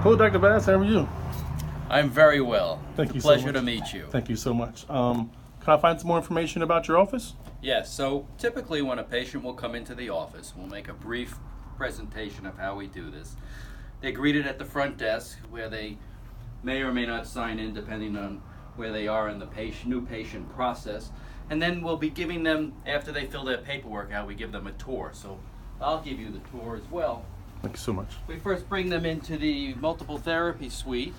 Hello, Dr. Bass. How are you? I'm very well. Thank you so Pleasure much. to meet you. Thank you so much. Can I find some more information about your office? Yes, so typically when a patient will come into the office, we'll make a brief presentation of how we do this. They're greeted at the front desk where they may or may not sign in depending on where they are in the new patient process. And then we'll be giving them, after they fill their paperwork out, we give them a tour. So I'll give you the tour as well. Thank you so much. We first bring them into the multiple therapy suite.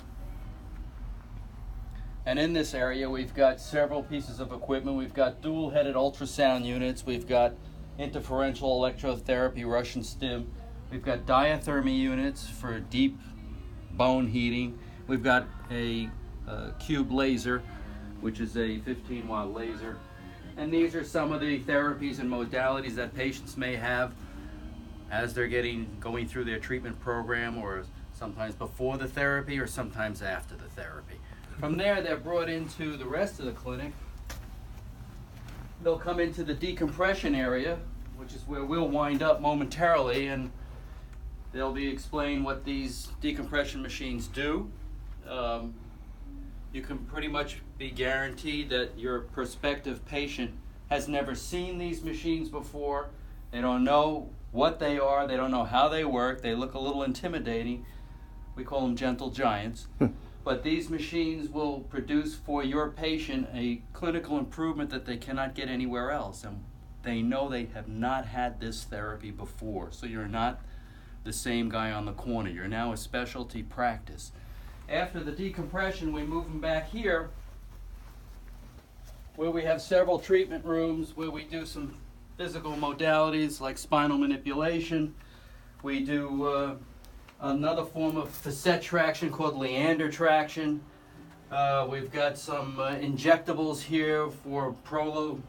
And in this area, we've got several pieces of equipment. We've got dual-headed ultrasound units. We've got interferential electrotherapy, Russian stim. We've got diathermy units for deep bone heating. We've got a cube laser, which is a 15-watt laser. And these are some of the therapies and modalities that patients may have as they're going through their treatment program, or sometimes before the therapy or sometimes after the therapy. From there, they're brought into the rest of the clinic. They'll come into the decompression area, which is where we'll wind up momentarily, and they'll be explained what these decompression machines do. You can pretty much be guaranteed that your prospective patient has never seen these machines before. They don't know what they are. They don't know how they work. They look a little intimidating. We call them gentle giants. But these machines will produce for your patient a clinical improvement that they cannot get anywhere else. And they know they have not had this therapy before. So you're not the same guy on the corner. You're now a specialty practice. After the decompression, we move them back here, where we have several treatment rooms where we do some physical modalities like spinal manipulation. We do another form of facet traction called Leander traction. We've got some injectables here for prolozone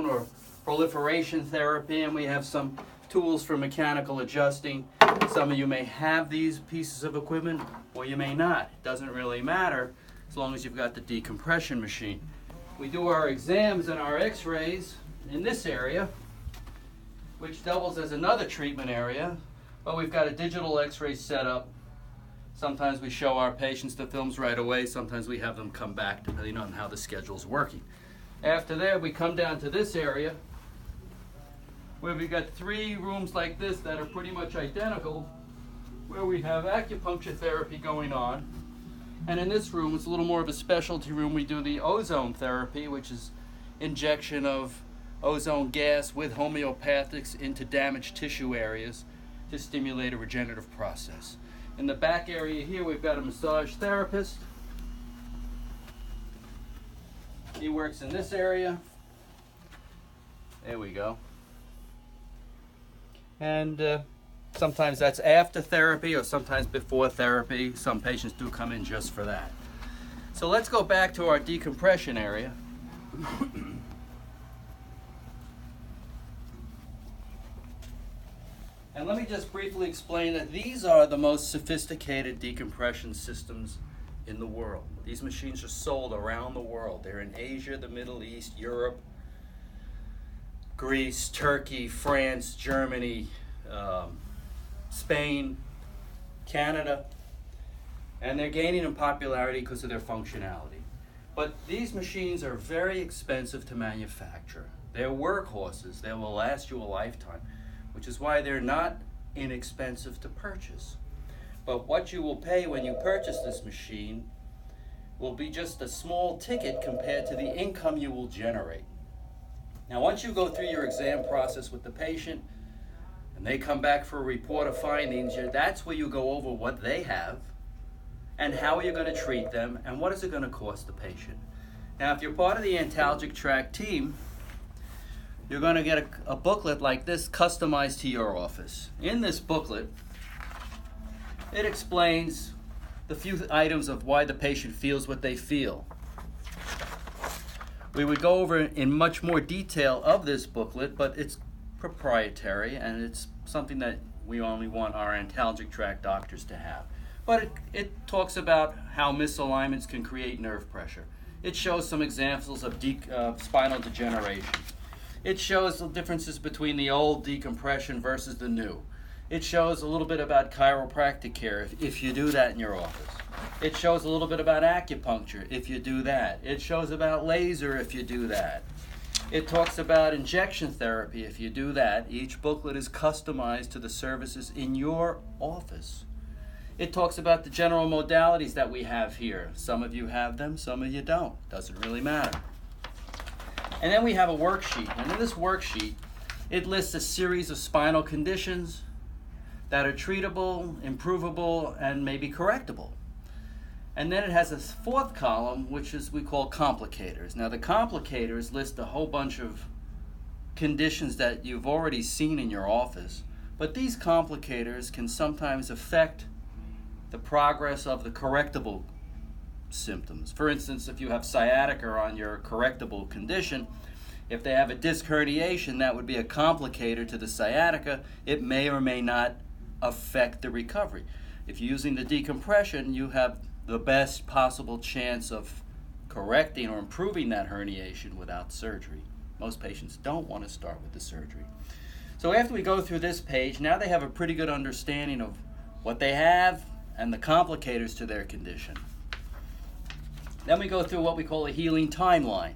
or proliferation therapy, and we have some tools for mechanical adjusting. Some of you may have these pieces of equipment, or you may not. It doesn't really matter as long as you've got the decompression machine. We do our exams and our x-rays in this area, which doubles as another treatment area. But we've got a digital x-ray setup. Sometimes we show our patients the films right away. Sometimes we have them come back depending on how the schedule's working. After that, we come down to this area where we've got 3 rooms like this that are pretty much identical, where we have acupuncture therapy going on. And in this room, it's a little more of a specialty room. We do the ozone therapy, which is injection of ozone gas with homeopathics into damaged tissue areas to stimulate a regenerative process. In the back area here, we've got a massage therapist. He works in this area. There we go. And sometimes that's after therapy or sometimes before therapy. Some patients do come in just for that. So let's go back to our decompression area. And let me just briefly explain that these are the most sophisticated decompression systems in the world. These machines are sold around the world. They're in Asia, the Middle East, Europe, Greece, Turkey, France, Germany, Spain, Canada, and they're gaining in popularity because of their functionality. But these machines are very expensive to manufacture. They're workhorses. They will last you a lifetime, which is why they're not inexpensive to purchase. But what you will pay when you purchase this machine will be just a small ticket compared to the income you will generate. Now, once you go through your exam process with the patient and they come back for a report of findings, that's where you go over what they have and how you're going to treat them and what is it going to cost the patient. Now, if you're part of the Antalgic-Trak team, you're going to get a booklet like this customized to your office. In this booklet, it explains the few items of why the patient feels what they feel. We would go over in much more detail of this booklet, but it's proprietary and it's something that we only want our Antalgic-Trak doctors to have. But it talks about how misalignments can create nerve pressure. It shows some examples of spinal degeneration. It shows the differences between the old decompression versus the new. It shows a little bit about chiropractic care if you do that in your office. It shows a little bit about acupuncture if you do that. It shows about laser if you do that. It talks about injection therapy if you do that. Each booklet is customized to the services in your office. It talks about the general modalities that we have here. Some of you have them, some of you don't. Doesn't really matter. And then we have a worksheet. And in this worksheet, it lists a series of spinal conditions that are treatable, improvable, and maybe correctable. And then it has a fourth column, which is we call complicators. Now the complicators list a whole bunch of conditions that you've already seen in your office, but these complicators can sometimes affect the progress of the correctable symptoms. For instance, if you have sciatica on your correctable condition, if they have a disc herniation, that would be a complicator to the sciatica. It may or may not affect the recovery. If you're using the decompression, you have the best possible chance of correcting or improving that herniation without surgery. Most patients don't want to start with the surgery. So after we go through this page, now they have a pretty good understanding of what they have and the complicators to their condition. Then we go through what we call a healing timeline.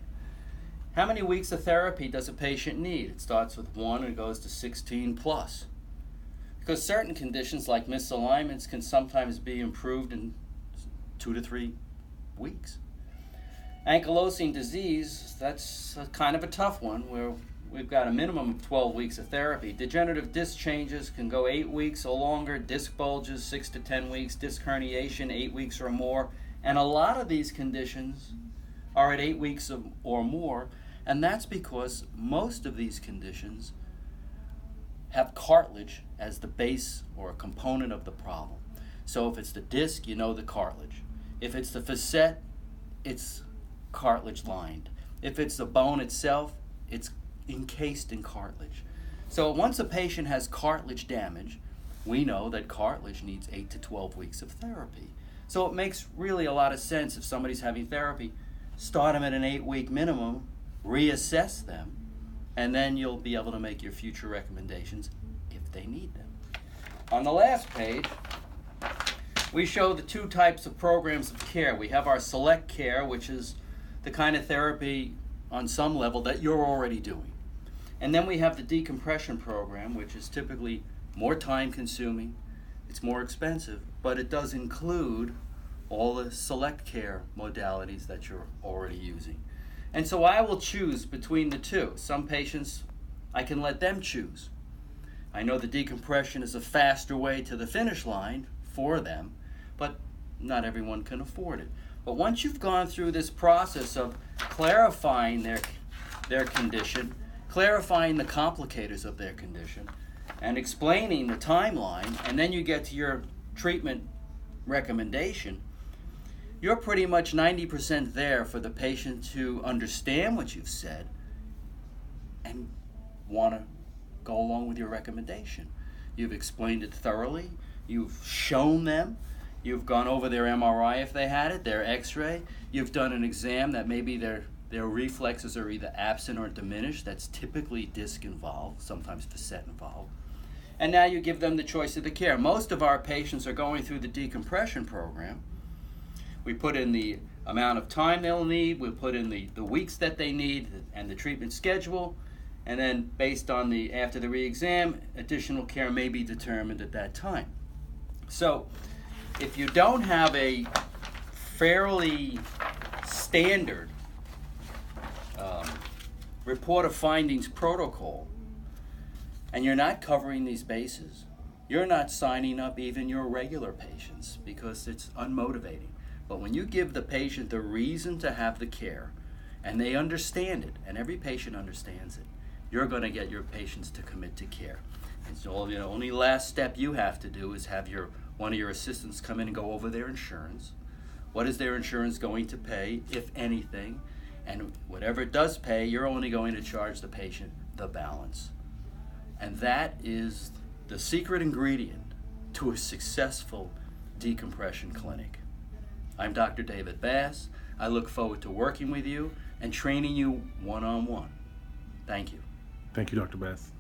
How many weeks of therapy does a patient need? It starts with 1 and goes to 16 plus. Because certain conditions like misalignments can sometimes be improved in 2 to 3 weeks. Ankylosing disease, that's kind of a tough one where we've got a minimum of 12 weeks of therapy. Degenerative disc changes can go 8 weeks or longer, disc bulges 6 to 10 weeks, disc herniation 8 weeks or more. And a lot of these conditions are at 8 weeks or more, and that's because most of these conditions have cartilage as the base or a component of the problem. So if it's the disc, you know the cartilage. If it's the facet, it's cartilage lined. If it's the bone itself, it's encased in cartilage. So once a patient has cartilage damage, we know that cartilage needs 8 to 12 weeks of therapy. So it makes really a lot of sense if somebody's having therapy, start them at an 8-week minimum, reassess them, and then you'll be able to make your future recommendations if they need them. On the last page, we show the 2 types of programs of care. We have our select care, which is the kind of therapy on some level that you're already doing. And then we have the decompression program, which is typically more time consuming, it's more expensive, but it does include all the select care modalities that you're already using. And so I will choose between the 2. Some patients, I can let them choose. I know the decompression is a faster way to the finish line for them, but not everyone can afford it. But once you've gone through this process of clarifying their condition, clarifying the complicators of their condition, and explaining the timeline, and then you get to your treatment recommendation, you're pretty much 90% there for the patient to understand what you've said and want to go along with your recommendation. You've explained it thoroughly, you've shown them, you've gone over their MRI if they had it, their x-ray, you've done an exam that maybe their reflexes are either absent or diminished. That's typically disc involved, sometimes facet involved. And now you give them the choice of the care. Most of our patients are going through the decompression program. We put in the amount of time they'll need, we put in the weeks that they need and the treatment schedule, and then based on after the re-exam, additional care may be determined at that time. So if you don't have a fairly standard report of findings protocol, and you're not covering these bases, you're not signing up even your regular patients because it's unmotivating. But when you give the patient the reason to have the care, and they understand it, and every patient understands it, you're going to get your patients to commit to care. And so the only last step you have to do is have one of your assistants come in and go over their insurance. What is their insurance going to pay, if anything? And whatever it does pay, you're only going to charge the patient the balance. And that is the secret ingredient to a successful decompression clinic. I'm Dr. David Bass. I look forward to working with you and training you one-on-one. Thank you. Thank you, Dr. Bass.